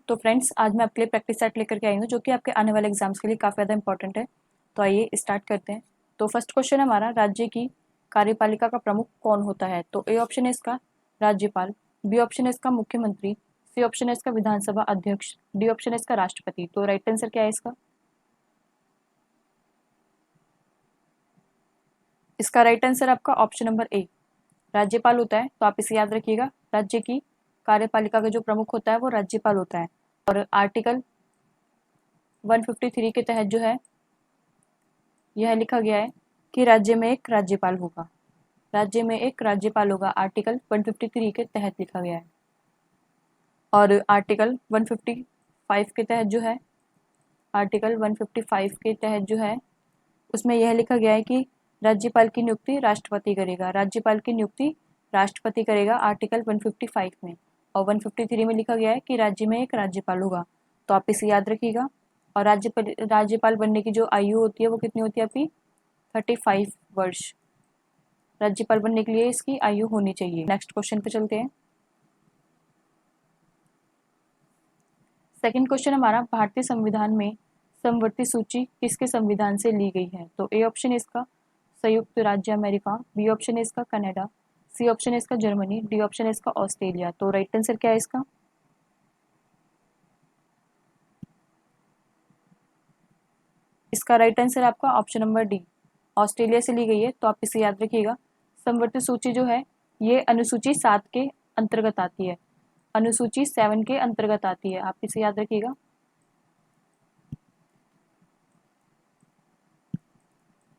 तो फ्रेंड्स, आज मैं आपके लिए प्रैक्टिस सेट लेकर के आई हूँ जो कि आपके आने वाले एग्जाम्स के लिए काफ़ी ज़्यादा इंपॉर्टेंट है। तो आइए स्टार्ट करते हैं। तो फर्स्ट क्वेश्चन है हमारा, राज्य की कार्यपालिका का प्रमुख कौन होता है? तो ए ऑप्शन है इसका राज्यपाल, बी ऑप्शन है इसका मुख्यमंत्री, सी ऑप्शन है इसका विधानसभा अध्यक्ष, डी ऑप्शन है इसका राष्ट्रपति। तो राइट आंसर क्या है इसका? इसका राइट आंसर आपका ऑप्शन नंबर ए, राज्यपाल होता है। तो आप इसे याद रखिएगा, राज्य की कार्यपालिका का जो प्रमुख होता है वो राज्यपाल होता है। और आर्टिकल 153 के तहत जो है यह लिखा गया है कि राज्य में एक राज्यपाल होगा। राज्य में एक राज्यपाल होगा, आर्टिकल 153 के तहत लिखा गया है। और आर्टिकल 155 के तहत जो है, आर्टिकल 155 के तहत जो है उसमें यह लिखा गया है कि राज्यपाल की नियुक्ति राष्ट्रपति करेगा। राज्यपाल की नियुक्ति राष्ट्रपति करेगा आर्टिकल 155 में। और 153 में लिखा गया है कि राज्य में एक राज्यपाल होगा। तो आप इसे याद रखिएगा। और राज्यपाल बनने की जो आयु होती है वो कितनी होती है आपकी? 35 वर्ष राज्यपाल बनने के लिए इसकी आयु होनी चाहिए। नेक्स्ट क्वेश्चन पे चलते हैं। सेकंड क्वेश्चन हमारा, भारतीय संविधान में समवर्ती सूची किसके संविधान से ली गई है? तो ए ऑप्शन है इसका संयुक्त राज्य अमेरिका, बी ऑप्शन है इसका कनाडा, सी ऑप्शन है इसका जर्मनी, डी ऑप्शन है इसका ऑस्ट्रेलिया। तो राइट आंसर क्या है इसका? इसका राइट आंसर आपका ऑप्शन नंबर डी, ऑस्ट्रेलिया से ली गई है। तो आप इसे याद रखिएगा। समवर्ती सूची जो है ये अनुसूची 7 के अंतर्गत आती है, अनुसूची 7 के अंतर्गत आती है। आप इसे याद रखिएगा।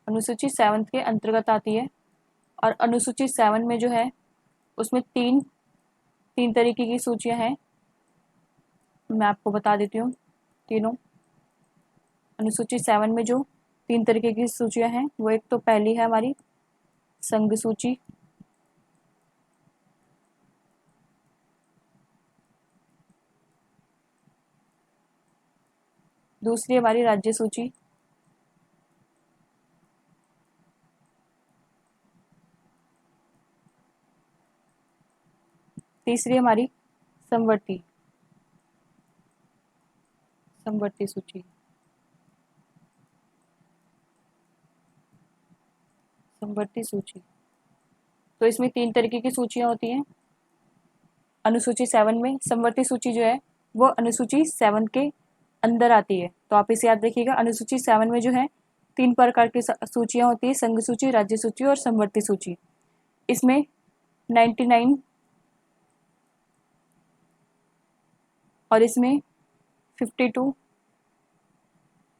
अनुसूची 7 के अंतर्गत आती है। और अनुसूची 7 में जो है उसमें तीन तीन तरीके की सूचियां हैं। मैं आपको बता देती हूँ तीनों। अनुसूची 7 में जो तीन तरीके की सूचियां हैं वो, एक तो पहली है हमारी संघ सूची, दूसरी हमारी राज्य सूची, तीसरी हमारी समवर्ती समवर्ती सूची, समवर्ती सूची। तो इसमें तीन तरीके की सूचियां होती हैं। अनुसूची 7 में समवर्ती सूची जो है वो अनुसूची 7 के अंदर आती है। तो आप इसे याद रखिएगा। अनुसूची 7 में जो है तीन प्रकार की सूचियां होती है, संघ सूची, राज्य सूची और समवर्ती सूची। इसमें 99 और इसमें 52,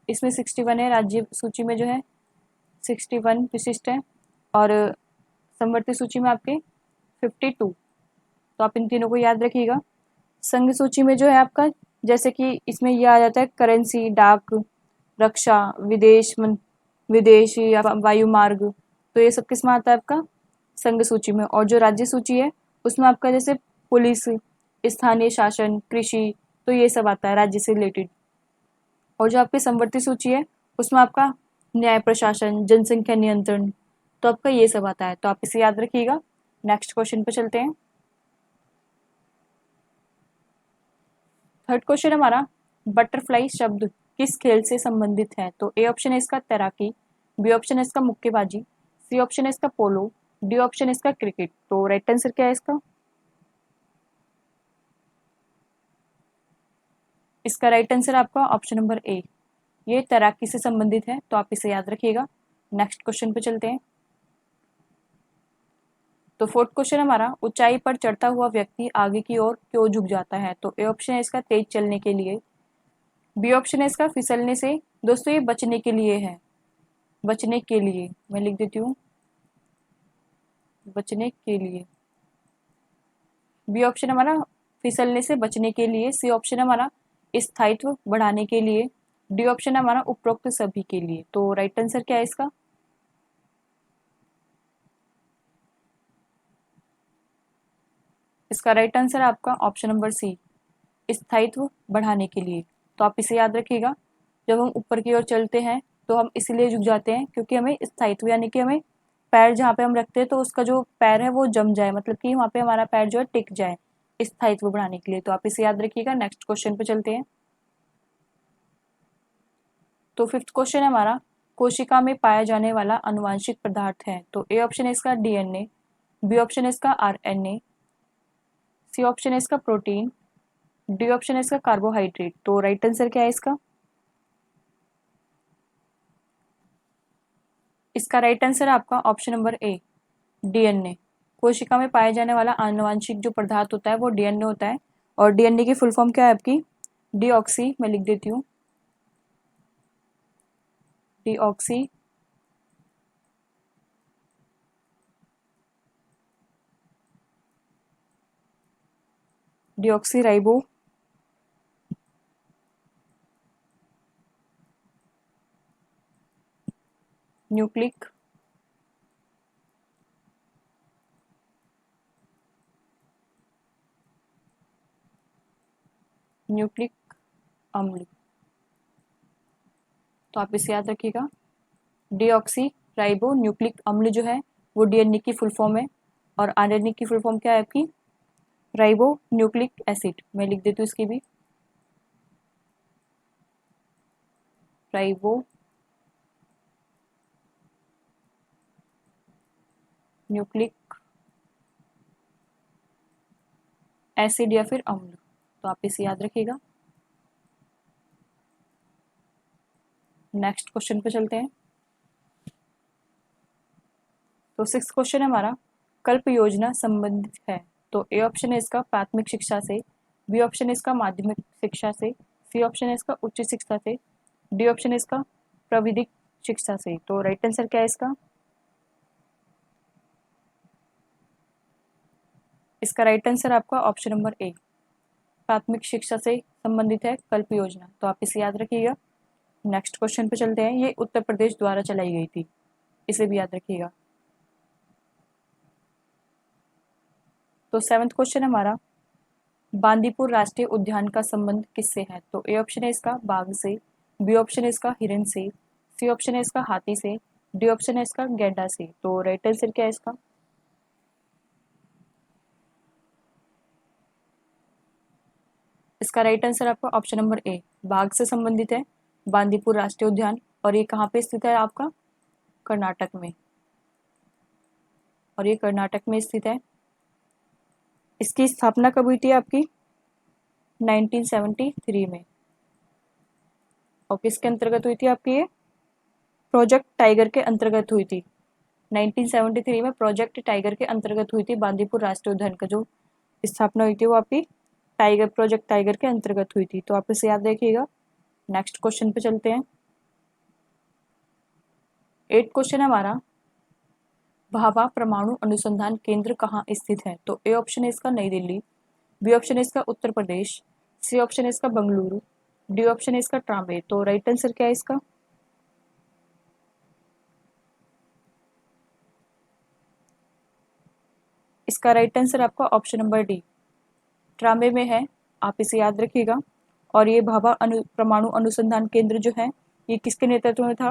इसमें 61 है। राज्य सूची में जो है 61 विशिष्ट है और समवर्ती सूची में आपके 52। तो आप इन तीनों को याद रखिएगा। संघ सूची में जो है आपका, जैसे कि इसमें यह आ जाता है करेंसी, डाक, रक्षा, विदेश या वायु मार्ग। तो ये सब किस में आता है आपका? संघ सूची में। और जो राज्य सूची है उसमें आपका जैसे पुलिस, स्थानीय शासन, कृषि, तो ये सब आता है राज्य से रिलेटेड। और जो आपकी समवर्ती सूची है उसमें आपका न्याय प्रशासन, जनसंख्या नियंत्रण, तो आपका ये सब आता है। तो आप इसे याद रखिएगा। नेक्स्ट क्वेश्चन पे चलते हैं। थर्ड क्वेश्चन हमारा, बटरफ्लाई शब्द किस खेल से संबंधित है? तो ए ऑप्शन है इसका तैराकी, बी ऑप्शन है इसका मुक्केबाजी, सी ऑप्शन है इसका पोलो, डी ऑप्शन है इसका क्रिकेट। तो राइट आंसर क्या है इसका? इसका राइट आंसर आपका ऑप्शन नंबर ए, ये तैराकी से संबंधित है। तो आप इसे याद रखिएगा। नेक्स्ट क्वेश्चन पे चलते हैं। तो फोर्थ क्वेश्चन हमारा, ऊंचाई पर चढ़ता हुआ व्यक्ति आगे की ओर क्यों झुक जाता है? तो ए ऑप्शन है इसका तेज चलने के लिए, बी ऑप्शन है इसका फिसलने से। दोस्तों ये बचने के लिए है, बचने के लिए मैं लिख देती हूँ, बचने के लिए। बी ऑप्शन हमारा फिसलने से बचने के लिए, सी ऑप्शन हमारा स्थायित्व बढ़ाने के लिए, डी ऑप्शन हमारा उपरोक्त सभी के लिए। तो राइट आंसर क्या है इसका? इसका राइट आंसर आपका ऑप्शन नंबर सी, स्थायित्व बढ़ाने के लिए। तो आप इसे याद रखिएगा। जब हम ऊपर की ओर चलते हैं तो हम इसलिए झुक जाते हैं क्योंकि हमें स्थायित्व, यानी कि हमें पैर जहाँ पे हम रखते हैं तो उसका जो पैर है वो जम जाए, मतलब कि वहाँ पे हमारा पैर जो है टिक जाए। स्थायित्व बढ़ाने के लिए। तो आप इसे याद रखिएगा। नेक्स्ट क्वेश्चन पे चलते हैं। तो फिफ्थ क्वेश्चन है हमारा, कोशिका में पाया जाने वाला आनुवांशिक पदार्थ है। तो ए ऑप्शन है इसका डीएनए, बी ऑप्शन है इसका आरएनए, सी ऑप्शन है इसका प्रोटीन, डी ऑप्शन है इसका कार्बोहाइड्रेट। तो राइट आंसर क्या है इसका? इसका राइट आंसर है आपका ऑप्शन नंबर ए, डीएनए। कोशिका में पाया जाने वाला आनुवांशिक जो पदार्थ होता है वो डीएनए होता है। और डीएनए की फुल फॉर्म क्या है आपकी? डीऑक्सी, मैं लिख देती हूँ, डीऑक्सी डीऑक्सीराइबो न्यूक्लिक न्यूक्लिक अम्ल। तो आप इसे याद रखिएगा, डीऑक्सी राइबो न्यूक्लिक अम्ल जो है वो डीएनए की फुल फॉर्म है। और आरएनए की फुल फॉर्म क्या है आपकी? राइबो न्यूक्लिक एसिड, मैं लिख देती हूँ इसकी भी, राइबो न्यूक्लिक एसिड या फिर अम्ल। तो आप इसे याद रखिएगा। नेक्स्ट क्वेश्चन पे चलते हैं। तो सिक्स क्वेश्चन है हमारा, कल्प योजना संबंधित है। तो ए ऑप्शन है इसका प्राथमिक शिक्षा से, बी ऑप्शन है इसका माध्यमिक शिक्षा से, सी ऑप्शन है इसका उच्च शिक्षा से, डी ऑप्शन है इसका प्राविधिक शिक्षा से। तो राइट आंसर क्या है इसका? इसका राइट आंसर आपका ऑप्शन नंबर ए, प्राथमिक शिक्षा से संबंधित है कल्प योजना। तो आप इसे याद रखिएगा। नेक्स्ट क्वेश्चन पे चलते हैं। ये उत्तर प्रदेश द्वारा चलाई गई थी, इसे भी याद रखिएगा। तो सेवंथ क्वेश्चन हमारा, बांदीपुर राष्ट्रीय उद्यान का संबंध किससे है? तो ए ऑप्शन है इसका बाघ से, बी ऑप्शन है इसका हिरन से, सी ऑप्शन है इसका हाथी से, डी ऑप्शन है इसका गैंडा से। तो राइट आंसर क्या है इसका? इसका राइट आंसर आपका ऑप्शन नंबर ए, बाघ से संबंधित है बांदीपुर राष्ट्रीय उद्यान। और ये कहाँ पे स्थित है आपका? कर्नाटक में। और ये कर्नाटक में स्थित है। इसकी स्थापना कब हुई थी आपकी? 1973 में। और किसके अंतर्गत हुई थी आपकी? ये प्रोजेक्ट टाइगर के अंतर्गत हुई थी। 1973 में प्रोजेक्ट टाइगर के अंतर्गत हुई थी बांदीपुर राष्ट्रीय उद्यान का जो स्थापना हुई थी वो आपकी टाइगर प्रोजेक्ट टाइगर के अंतर्गत हुई थी। तो आप इसे याद रखिएगा। नेक्स्ट क्वेश्चन पे चलते हैं। 8 क्वेश्चन है हमारा, भाभा परमाणु अनुसंधान केंद्र कहाँ स्थित है? तो ए ऑप्शन है इसका नई दिल्ली, बी ऑप्शन है इसका उत्तर प्रदेश, सी ऑप्शन है इसका बंगलुरु, डी ऑप्शन है इसका ट्राम्बे। तो राइट आंसर क्या है इसका? इसका राइट आंसर आपका ऑप्शन नंबर डी, ट्राम्बे में है। आप इसे याद रखिएगा। और ये भाभा परमाणु अनुसंधान केंद्र जो है ये किसके नेतृत्व में था?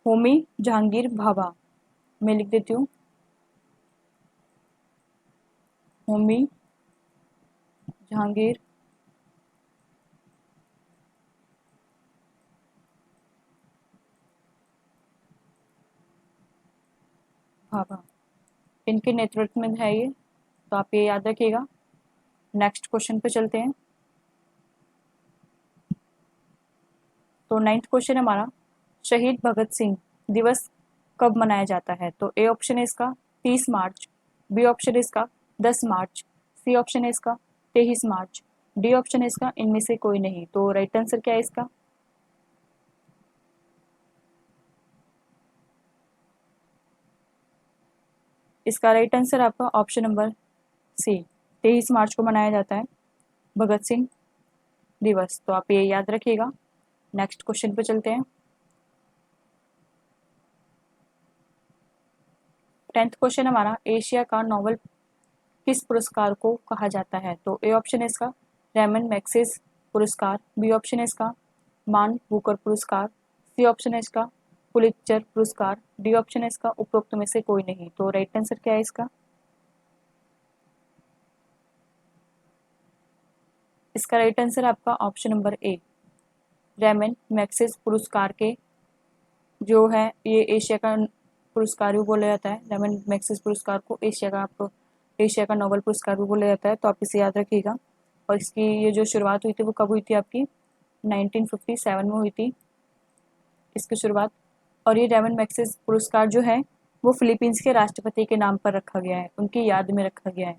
होमी जहांगीर भाभा, मैं लिख देती हूँ, होमी जहांगीर भाभा, इनके नेतृत्व में है ये। तो आप ये याद रखिएगा। नेक्स्ट क्वेश्चन पे चलते हैं। तो नाइन्थ क्वेश्चन हमारा, शहीद भगत सिंह दिवस कब मनाया जाता है? तो ए ऑप्शन है इसका 30 मार्च, बी ऑप्शन है इसका 10 मार्च, सी ऑप्शन है इसका 23 मार्च, डी ऑप्शन है इसका इनमें से कोई नहीं। तो राइट आंसर क्या है इसका? इसका राइट आंसर आपका ऑप्शन नंबर सी, 23 मार्च को मनाया जाता है भगत सिंह दिवस। तो आप ये याद रखिएगा। नेक्स्ट क्वेश्चन पे चलते हैं। 10th क्वेश्चन हमारा, एशिया का नोबेल किस पुरस्कार को कहा जाता है? तो ए ऑप्शन है इसका रेमन मैग्सेसे पुरस्कार, बी ऑप्शन है इसका मान बुकर पुरस्कार, सी ऑप्शन है इसका पुलित्जर पुरस्कार, डी ऑप्शन है इसका उपरोक्त में से कोई नहीं। तो राइट आंसर क्या है इसका? इसका राइट आंसर आपका option number A. Ramon Magsaysay पुरस्कार के जो है ये एशिया का पुरस्कार भी बोला जाता है। रेमन मैग्सेसे पुरस्कार को एशिया का नोबेल पुरस्कार भी बोला जाता है, तो आप इसे याद रखिएगा। और इसकी ये जो शुरुआत हुई थी वो कब हुई थी आपकी 1957 में हुई थी इसकी शुरुआत। और ये रेमन मैग्सेसे पुरस्कार जो है वो फिलीपींस के राष्ट्रपति के नाम पर रखा गया है, उनकी याद में रखा गया है,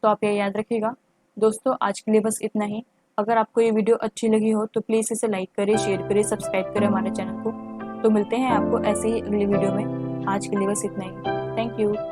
तो आप ये याद रखिएगा। दोस्तों आज के लिए बस इतना ही। अगर आपको ये वीडियो अच्छी लगी हो तो प्लीज़ इसे लाइक करें, शेयर करें, सब्सक्राइब करें हमारे चैनल को। तो मिलते हैं आपको ऐसे ही अगली वीडियो में। आज के लिए बस इतना ही। Thank you.